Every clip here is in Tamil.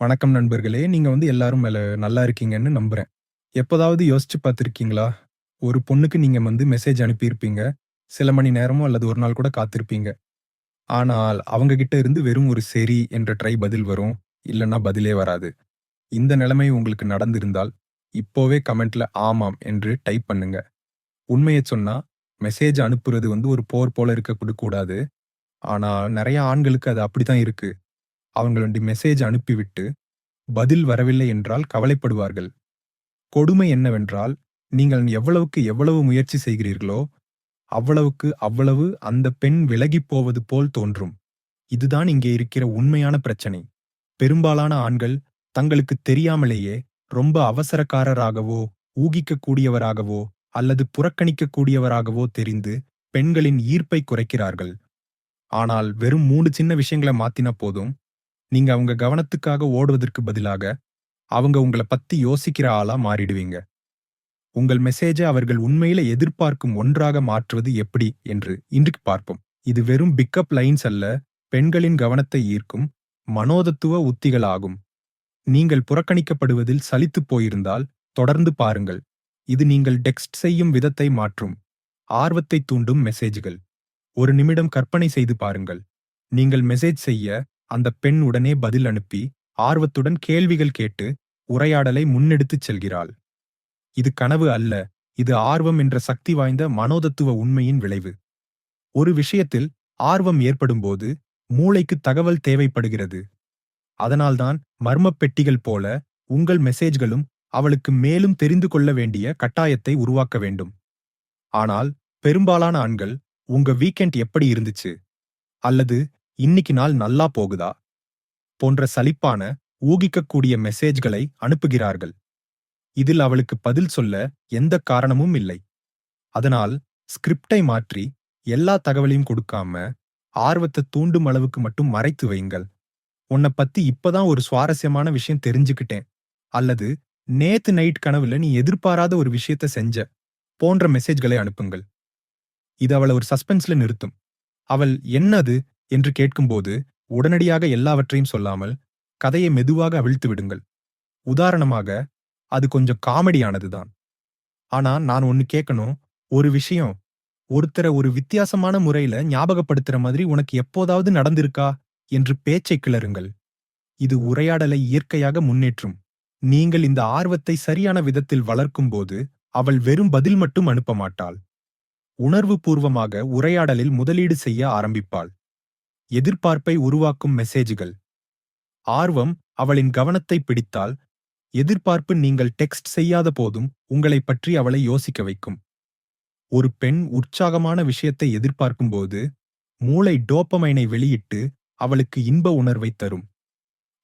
வணக்கம் நண்பர்களே. நீங்க எல்லாரும் நல்லா இருக்கீங்கன்னு நம்புறேன். எப்போதாவது யோசிச்சு பார்த்திருக்கீங்களா? ஒரு பொண்ணுக்கு நீங்க மெசேஜ் அனுப்பியிருப்பீங்க. சில மணி நேரமோ அல்லது ஒரு நாள் கூட காத்திருப்பீங்க. ஆனால் அவங்க கிட்ட இருந்து வெறும் ஒரு சரி என்ற பதில் வரும். இல்லன்னா பதிலே வராது. இந்த நிலைமை உங்களுக்கு நடந்திருந்தால், இப்போவே கமெண்ட்ல ஆமாம் என்று டைப் பண்ணுங்க. உண்மைய சொன்னா, மெசேஜ் அனுப்புறது ஒரு போர் போல இருக்க கூடாது. ஆனா நெறைய ஆண்களுக்கு அது அப்படித்தான் இருக்கு. அவங்க மெசேஜ் அனுப்பிவிட்டு பதில் வரவில்லை என்றால் கவலைப்படுவார்கள். கொடுமை என்னவென்றால், நீங்கள் எவ்வளவுக்கு எவ்வளவு முயற்சி செய்கிறீர்களோ, அவ்வளவுக்கு அவ்வளவு அந்த பெண் விலகிப் போவது போல் தோன்றும். இதுதான் இங்கே இருக்கிற உண்மையான பிரச்சனை. பெரும்பாலான ஆண்கள் தங்களுக்கு தெரியாமலேயே ரொம்ப அவசரக்காரராகவோ, ஊகிக்கக்கூடியவராகவோ அல்லது புறக்கணிக்கக்கூடியவராகவோ தெரிந்து பெண்களின் ஈர்ப்பை குறைக்கிறார்கள். ஆனால் வெறும் 3 சின்ன விஷயங்கள மாத்தினா போதும், நீங்க அவங்க கவனத்துக்காக ஓடுவதற்கு பதிலாக அவங்க உங்கள பத்தி யோசிக்கிற ஆளா மாறிடுவீங்க. உங்கள் மெசேஜை அவர்கள் உண்மையில எதிர்பார்க்கும் ஒன்றாக மாற்றுவது எப்படி என்று இன்றைக்கு பார்ப்போம். இது வெறும் பிக்கப் லைன்ஸ் அல்ல, பெண்களின் கவனத்தை ஈர்க்கும் மனோதத்துவ உத்திகள் ஆகும். நீங்கள் புறக்கணிக்கப்படுவதில் சலித்துப் போயிருந்தால் தொடர்ந்து பாருங்கள். இது நீங்கள் டெக்ஸ்ட் செய்யும் விதத்தை மாற்றும். ஆர்வத்தை தூண்டும் மெசேஜ்கள். ஒரு நிமிடம் கற்பனை செய்து பாருங்கள். நீங்கள் மெசேஜ் செய்ய அந்த பெண் உடனே பதில் அனுப்பி ஆர்வத்துடன் கேள்விகள் கேட்டு உரையாடலை முன்னெடுத்துச் செல்கிறாள். இது கனவு அல்ல, இது ஆர்வம் என்ற சக்தி வாய்ந்த மனோதத்துவ உண்மையின் விளைவு. ஒரு விஷயத்தில் ஆர்வம் ஏற்படும்போது மூளைக்கு தகவல் தேவைப்படுகிறது. அதனால்தான் மர்மப் பெட்டிகள் போல உங்கள் மெசேஜ்களும் அவளுக்கு மேலும் தெரிந்து கொள்ள வேண்டிய கட்டாயத்தை உருவாக்க வேண்டும். ஆனால் பெரும்பாலான ஆண்கள் உங்க வீக்கெண்ட் எப்படி இருந்துச்சு அல்லது இன்னிக்கு நாள் நல்லா போகுதா போன்ற சலிப்பான ஊகிக்கக்கூடிய மெசேஜ்களை அனுப்புகிறார்கள். இதில் அவளுக்கு பதில் சொல்ல எந்த காரணமும் இல்லை. அதனால் ஸ்கிரிப்டை மாற்றி எல்லா தகவலையும் கொடுக்காம ஆர்வத்தை தூண்டும் அளவுக்கு மட்டும் மறைத்து வையுங்கள். உன்னை பத்தி இப்பதான் ஒரு சுவாரஸ்யமான விஷயம் தெரிஞ்சுக்கிட்டேன் அல்லது நேத்து நைட் கனவுல நீ எதிர்பாராத ஒரு விஷயத்த செஞ்ச போன்ற மெசேஜ்களை அனுப்புங்கள். இது அவளை ஒரு சஸ்பென்ஸ்ல நிறுத்தும். அவள் என்னது என்று கேட்கும்போது உடனடியாக எல்லாவற்றையும் சொல்லாமல் கதையை மெதுவாக அவிழ்த்து விடுங்கள். உதாரணமாக, அது கொஞ்சம் காமெடியானதுதான். ஆனா நான் ஒன்னு கேட்கணும். ஒரு விஷயம், ஒருத்தர ஒரு வித்தியாசமான முறையில ஞாபகப்படுத்துற மாதிரி உனக்கு எப்போதாவது நடந்திருக்கா என்று பேச்சை கிளறுங்கள். இது உரையாடலை இயற்கையாக முன்னேற்றும். நீங்கள் இந்த ஆர்வத்தை சரியான விதத்தில் வளர்க்கும்போது அவள் வெறும் பதில் மட்டும் அனுப்ப மாட்டாள். உணர்வு பூர்வமாக உரையாடலில் முதலீடு செய்ய ஆரம்பிப்பாள். எதிர்பார்ப்பை உருவாக்கும் மெசேஜ்கள். ஆர்வம் அவளின் கவனத்தை பிடித்தால், எதிர்பார்ப்பு நீங்கள் டெக்ஸ்ட் செய்யாத போதும் உங்களைப் பற்றி அவளை யோசிக்க வைக்கும். ஒரு பெண் உற்சாகமான விஷயத்தை எதிர்பார்க்கும்போது மூளை டோப்பமைனை வெளியிட்டு அவளுக்கு இன்ப உணர்வை தரும்.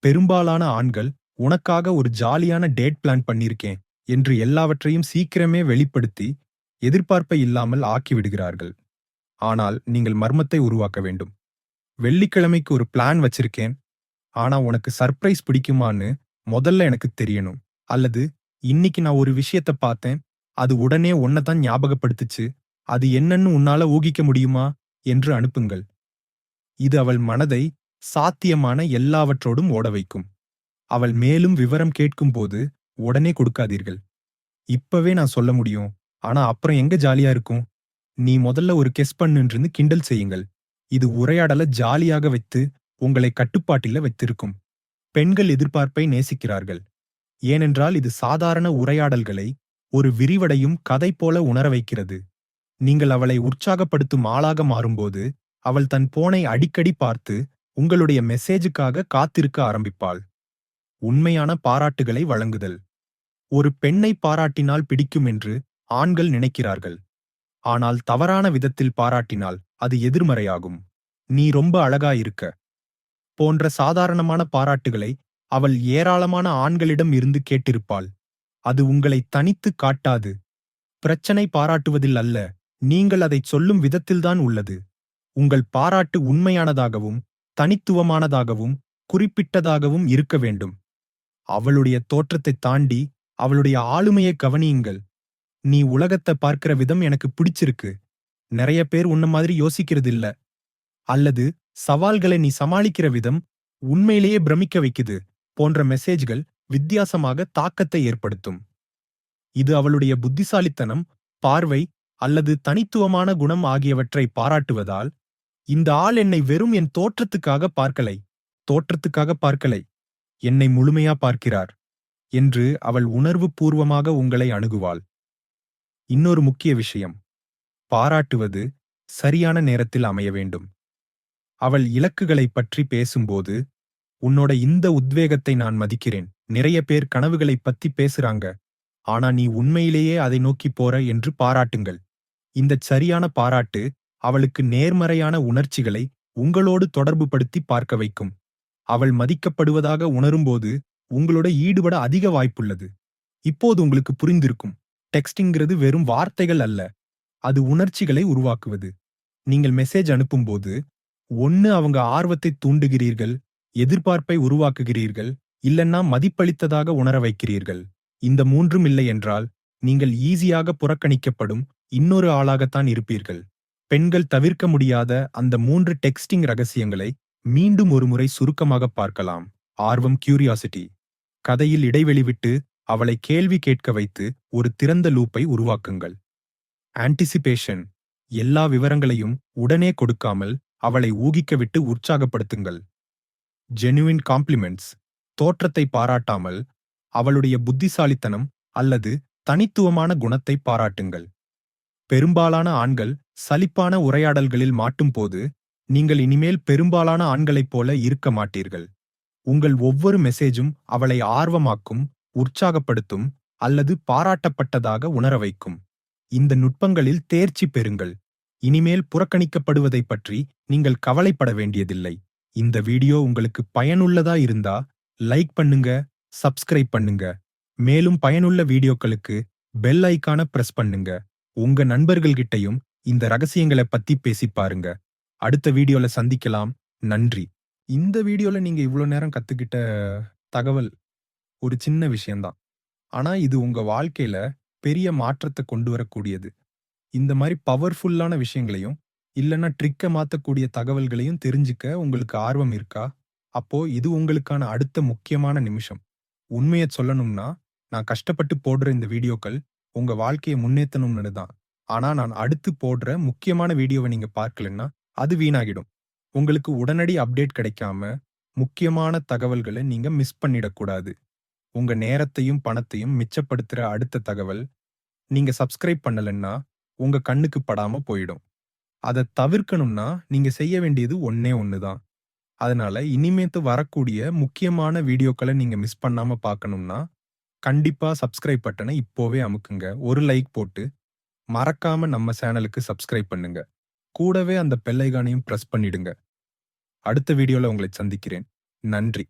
பெரும்பாலான ஆண்கள் உனக்காக ஒரு ஜாலியான டேட் பிளான் பண்ணிருக்கேன் என்று எல்லாவற்றையும் சீக்கிரமே வெளிப்படுத்தி எதிர்பார்ப்பை இல்லாமல் ஆக்கிவிடுகிறார்கள். ஆனால் நீங்கள் மர்மத்தை உருவாக்க வேண்டும். வெள்ளிக்கிழமைக்கு ஒரு பிளான் வச்சிருக்கேன், ஆனா உனக்கு சர்ப்ரைஸ் பிடிக்குமான்னு முதல்ல எனக்கு தெரியணும். அல்லது இன்னைக்கு நான் ஒரு விஷயத்த பார்த்தேன், அது உடனே உன்னைத்தான் ஞாபகப்படுத்துச்சு, அது என்னன்னு உன்னால ஊகிக்க முடியுமா என்று அனுப்புங்கள். இது அவள் மனதை சாத்தியமான எல்லாவற்றோடும் ஓட வைக்கும். அவள் மேலும் விவரம் கேட்கும்போது உடனே கொடுக்காதீர்கள். இப்பவே நான் சொல்ல முடியும், ஆனா அப்புறம் எங்க ஜாலியா இருக்கும்? நீ முதல்ல ஒரு கெஸ் பண்ணுன்னு கிண்டல் செய்யுங்கள். இது உரையாடல ஜாலியாக வைத்து உங்களை கட்டுப்பாட்டில வைத்திருக்கும். பெண்கள் எதிர்பார்ப்பை நேசிக்கிறார்கள். ஏனென்றால் இது சாதாரண உரையாடல்களை ஒரு விரிவடையும் கதை போல உணர வைக்கிறது. நீங்கள் அவளை உற்சாகப்படுத்தும் ஆளாக மாறும்போது அவள் தன் போனை அடிக்கடி பார்த்து உங்களுடைய மெசேஜுக்காக காத்திருக்க ஆரம்பிப்பாள். உண்மையான பாராட்டுகளை வழங்குதல். ஒரு பெண்ணை பாராட்டினால் பிடிக்கும் என்று ஆண்கள் நினைக்கிறார்கள். ஆனால் தவறான விதத்தில் பாராட்டினால் அது எதிர்மறையாகும். நீ ரொம்ப அழகா இருக்க போன்ற சாதாரணமான பாராட்டுகளை அவள் ஏராளமான ஆண்களிடம் இருந்து கேட்டிருப்பாள். அது உங்களை தனித்து காட்டாது. பிரச்சனை பாராட்டுவதில் அல்ல, நீங்கள் அதைச் சொல்லும் விதத்தில்தான் உள்ளது. உங்கள் பாராட்டு உண்மையானதாகவும் தனித்துவமானதாகவும் குறிப்பிட்டதாகவும் இருக்க வேண்டும். அவளுடைய தோற்றத்தை தாண்டி அவளுடைய ஆளுமையை கவனியுங்கள். நீ உலகத்தை பார்க்கிற விதம் எனக்கு பிடிச்சிருக்கு. நிறைய பேர் உன்ன மாதிரி யோசிக்கிறது இல்ல. அல்லது சவால்களை நீ சமாளிக்கிற விதம் உண்மையிலேயே பிரமிக்க வைக்குது போன்ற மெசேஜ்கள் வித்தியாசமாக தாக்கத்தை ஏற்படுத்தும். இது அவளுடைய புத்திசாலித்தனம், பார்வை அல்லது தனித்துவமான குணம் ஆகியவற்றை பாராட்டுவதால், இந்த ஆள் என்னை வெறும் என் தோற்றத்துக்காக பார்க்கலை, என்னை முழுமையா பார்க்கிறார் என்று அவள் உணர்வு பூர்வமாக உங்களை அணுகுவாள். இன்னொரு முக்கிய விஷயம், பாராட்டுவது சரியான நேரத்தில் அமைய வேண்டும். அவள் இலக்குகளைப் பற்றி பேசும்போது, உன்னோட இந்த உத்வேகத்தை நான் மதிக்கிறேன். நிறைய பேர் கனவுகளைப் பத்தி பேசுறாங்க. ஆனா நீ உண்மையிலேயே அதை நோக்கி போற என்று பாராட்டுங்கள். இந்தச் சரியான பாராட்டு அவளுக்கு நேர்மறையான உணர்ச்சிகளை உங்களோடு தொடர்புபடுத்தி பார்க்க வைக்கும். அவள் மதிக்கப்படுவதாக உணரும்போது உங்களோட ஈடுபட அதிக வாய்ப்புள்ளது. இப்போது உங்களுக்கு புரிந்திருக்கும். டெக்ஸ்டிங்கிறது வெறும் வார்த்தைகள் அல்ல. அது உணர்ச்சிகளை உருவாக்குவது. நீங்கள் மெசேஜ் அனுப்பும்போது, ஒன்னு அவங்க ஆர்வத்தை தூண்டுகிறீர்கள், எதிர்பார்ப்பை உருவாக்குகிறீர்கள், இல்லன்னா மதிப்பளித்ததாக உணர வைக்கிறீர்கள். இந்த மூன்றும் இல்லை என்றால், நீங்கள் ஈஸியாக புறக்கணிக்கப்படும் இன்னொரு ஆளாகத்தான் இருப்பீர்கள். பெண்கள் தவிர்க்க முடியாத அந்த 3 டெக்ஸ்டிங் ரகசியங்களை மீண்டும் ஒருமுறை சுருக்கமாக பார்க்கலாம். ஆர்வம், கியூரியாசிட்டி. கதையில் இடைவெளி விட்டு அவளை கேள்வி கேட்க வைத்து ஒரு திறந்த லூப்பை உருவாக்குங்கள். ஆன்டிசிபேஷன். எல்லா விவரங்களையும் உடனே கொடுக்காமல் அவளை ஊகிக்க விட்டு உற்சாகப்படுத்துங்கள். Genuine compliments. தோற்றத்தை பாராட்டாமல் அவளுடைய புத்திசாலித்தனம் அல்லது தனித்துவமான குணத்தை பாராட்டுங்கள். பெரும்பாலான ஆண்கள் சலிப்பான உரையாடல்களில் மாட்டும்போது, நீங்கள் இனிமேல் பெரும்பாலான ஆண்களைப் போல இருக்க மாட்டீர்கள். உங்கள் ஒவ்வொரு மெசேஜும் அவளை ஆர்வமாக்கும், உற்சாகப்படுத்தும் அல்லது பாராட்டப்பட்டதாக உணர வைக்கும். இந்த நுட்பங்களில் தேர்ச்சி பெறுங்கள். இனிமேல் புறக்கணிக்கப்படுவதைப் பற்றி நீங்கள் கவலைப்பட வேண்டியதில்லை. இந்த வீடியோ உங்களுக்கு பயனுள்ளதா இருந்தா லைக் பண்ணுங்க, சப்ஸ்கிரைப் பண்ணுங்க. மேலும் பயனுள்ள வீடியோக்களுக்கு பெல் ஐகான பிரஸ் பண்ணுங்க. உங்க நண்பர்கள்கிட்டயும் இந்த ரகசியங்களை பத்தி பேசி பாருங்க. அடுத்த வீடியோல சந்திக்கலாம். நன்றி. இந்த வீடியோல நீங்க இவ்வளவு நேரம் கத்துக்கிட்ட தகவல் ஒரு சின்ன விஷயம்தான். ஆனா இது உங்க வாழ்க்கையில பெரிய மாற்றத்தை கொண்டு வரக்கூடியது. இந்த மாதிரி பவர்ஃபுல்லான விஷயங்களையும் இல்லைன்னா ட்ரிக்கை மாத்தக்கூடிய தகவல்களையும் தெரிஞ்சுக்க உங்களுக்கு ஆர்வம் இருக்கா? அப்போ இது உங்களுக்கான அடுத்த முக்கியமான நிமிஷம். உண்மையை சொல்லணும்னா, நான் கஷ்டப்பட்டு போடுற இந்த வீடியோக்கள் உங்க வாழ்க்கையை முன்னேற்றணும்னு தான். ஆனா நான் அடுத்து போடுற முக்கியமான வீடியோவை நீங்க பார்க்கலன்னா அது வீணாகிடும். உங்களுக்கு உடனடி அப்டேட் கிடைக்காம முக்கியமான தகவல்களை நீங்க மிஸ் பண்ணிடக்கூடாது. உங்க நேரத்தையும் பணத்தையும் மிச்சப்படுத்துற அடுத்த தகவல் நீங்க சப்ஸ்கிரைப் பண்ணலன்னா உங்க கண்ணுக்கு படாம போயிடும். அதை தவிர்க்கணும்னா நீங்க செய்ய வேண்டியது ஒண்ணே ஒண்ணுதான். அதனால இனிமேத்து வரக்கூடிய முக்கியமான வீடியோக்களை நீங்க மிஸ் பண்ணாம பார்க்கணும்னா கண்டிப்பா சப்ஸ்கிரைப் பட்டனை இப்போவே அமுக்குங்க. ஒரு லைக் போட்டு மறக்காம நம்ம சேனலுக்கு சப்ஸ்கிரைப் பண்ணுங்க. கூடவே அந்த பெல் ஐகானையும் பிரஸ் பண்ணிடுங்க. அடுத்த வீடியோல உங்களை சந்திக்கிறேன். நன்றி.